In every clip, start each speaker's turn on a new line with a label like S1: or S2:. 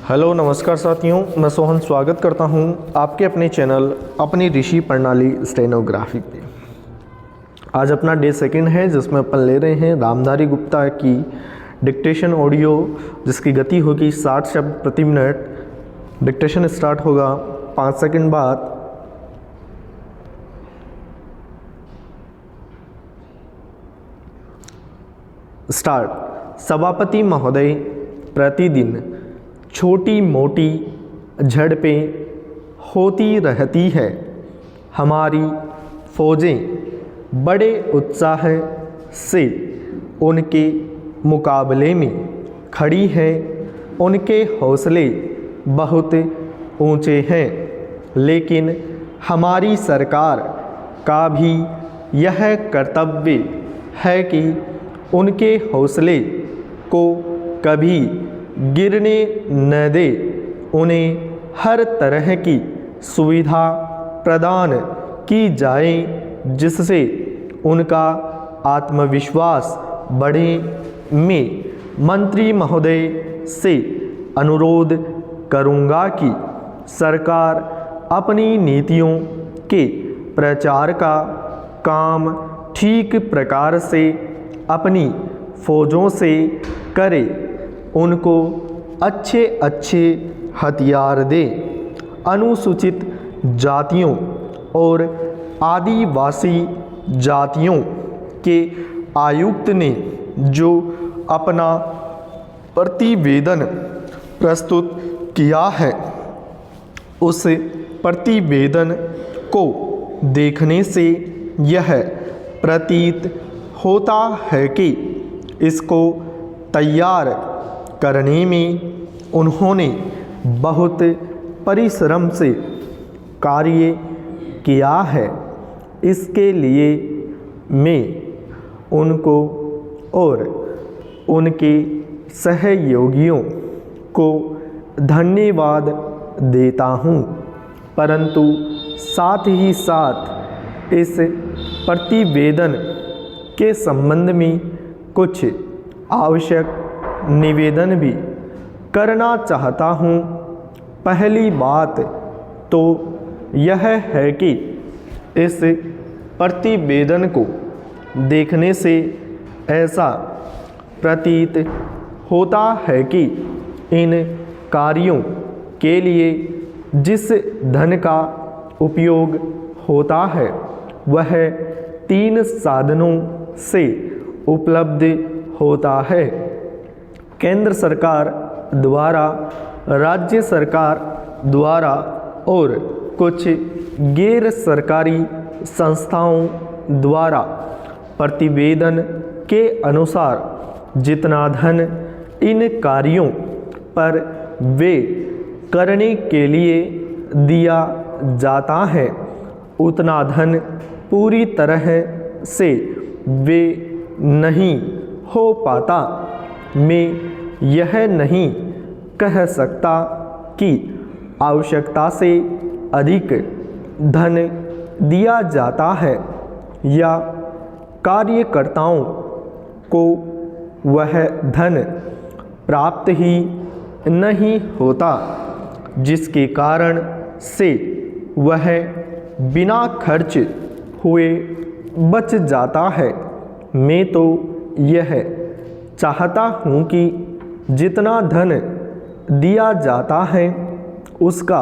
S1: Hello नमस्कार साथियों, मैं सोहन स्वागत करता हूं आपके अपने चैनल अपनी ऋषि प्रणाली स्टेनोग्राफी पे। आज अपना डे सेकंड है जिसमें अपन ले रहे हैं रामधारी गुप्ता की डिक्टेशन ऑडियो, जिसकी गति होगी 60 शब्द प्रति मिनट। डिक्टेशन स्टार्ट होगा 5 सेकंड बाद। स्टार्ट। सभापति महोदय, प्रतिदिन छोटी मोटी झड़पें होती रहती है। हमारी फौजें बड़े उत्साह से उनके मुकाबले में खड़ी हैं। उनके हौसले बहुत ऊंचे हैं, लेकिन हमारी सरकार का भी यह कर्तव्य है कि उनके हौसले को कभी गिरने न दे। उन्हें हर तरह की सुविधा प्रदान की जाए जिससे उनका आत्मविश्वास बढ़े। मैं मंत्री महोदय से अनुरोध करूंगा कि सरकार अपनी नीतियों के प्रचार का काम ठीक प्रकार से अपनी फौजों से करे। उनको अच्छे अच्छे हथियार दे। अनुसूचित जातियों और आदिवासी जातियों के आयुक्त ने जो अपना प्रतिवेदन प्रस्तुत किया है, उस प्रतिवेदन को देखने से यह प्रतीत होता है कि इसको तैयार करने में उन्होंने बहुत परिश्रम से कार्य किया है। इसके लिए मैं उनको और उनके सहयोगियों को धन्यवाद देता हूँ, परंतु साथ ही साथ इस प्रतिवेदन के संबंध में कुछ आवश्यक निवेदन भी करना चाहता हूँ। पहली बात तो यह है कि इस प्रतिवेदन को देखने से ऐसा प्रतीत होता है कि इन कार्यों के लिए जिस धन का उपयोग होता है वह 3 साधनों से उपलब्ध होता है। केंद्र सरकार द्वारा, राज्य सरकार द्वारा और कुछ गैर सरकारी संस्थाओं द्वारा। प्रतिवेदन के अनुसार जितना धन इन कार्यों पर व्यय करने के लिए दिया जाता है, उतना धन पूरी तरह से व्यय नहीं हो पाता। मैं यह नहीं कह सकता कि आवश्यकता से अधिक धन दिया जाता है या कार्यकर्ताओं को वह धन प्राप्त ही नहीं होता, जिसके कारण से वह बिना खर्च हुए बच जाता है। मैं तो यह चाहता हूँ कि जितना धन दिया जाता है उसका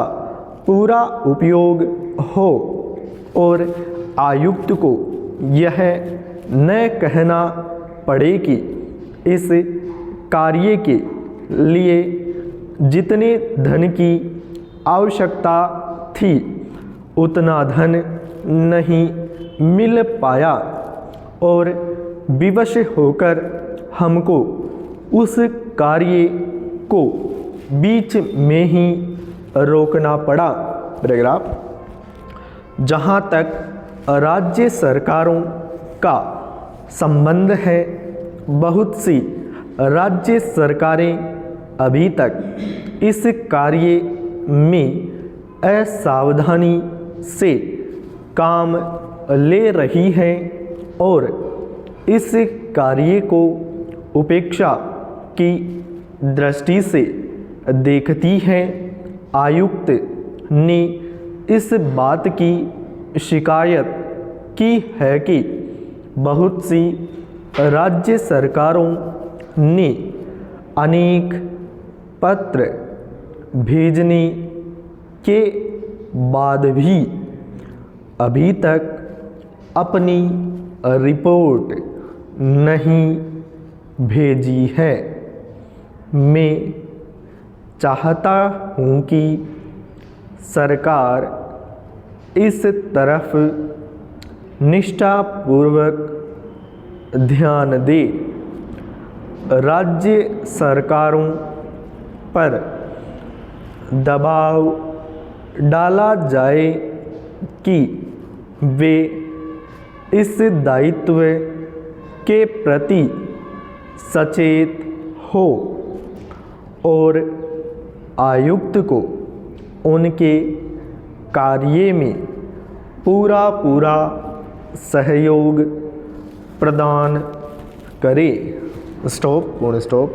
S1: पूरा उपयोग हो और आयुक्त को यह न कहना पड़े कि इस कार्य के लिए जितने धन की आवश्यकता थी उतना धन नहीं मिल पाया और विवश होकर हमको उस कार्य को बीच में ही रोकना पड़ा। पैराग्राफ। जहाँ तक राज्य सरकारों का संबंध है, बहुत सी राज्य सरकारें अभी तक इस कार्य में असावधानी से काम ले रही हैं और इस कार्य को उपेक्षा की दृष्टि से देखती है। आयुक्त ने इस बात की शिकायत की है कि बहुत सी राज्य सरकारों ने अनेक पत्र भेजने के बाद भी अभी तक अपनी रिपोर्ट नहीं भेजी है। मैं चाहता हूँ कि सरकार इस तरफ निष्ठापूर्वक ध्यान दे। राज्य सरकारों पर दबाव डाला जाए कि वे इस दायित्व के प्रति सचेत हो और आयुक्त को उनके कार्य में पूरा सहयोग प्रदान करे। स्टॉप, पूर्ण स्टॉप।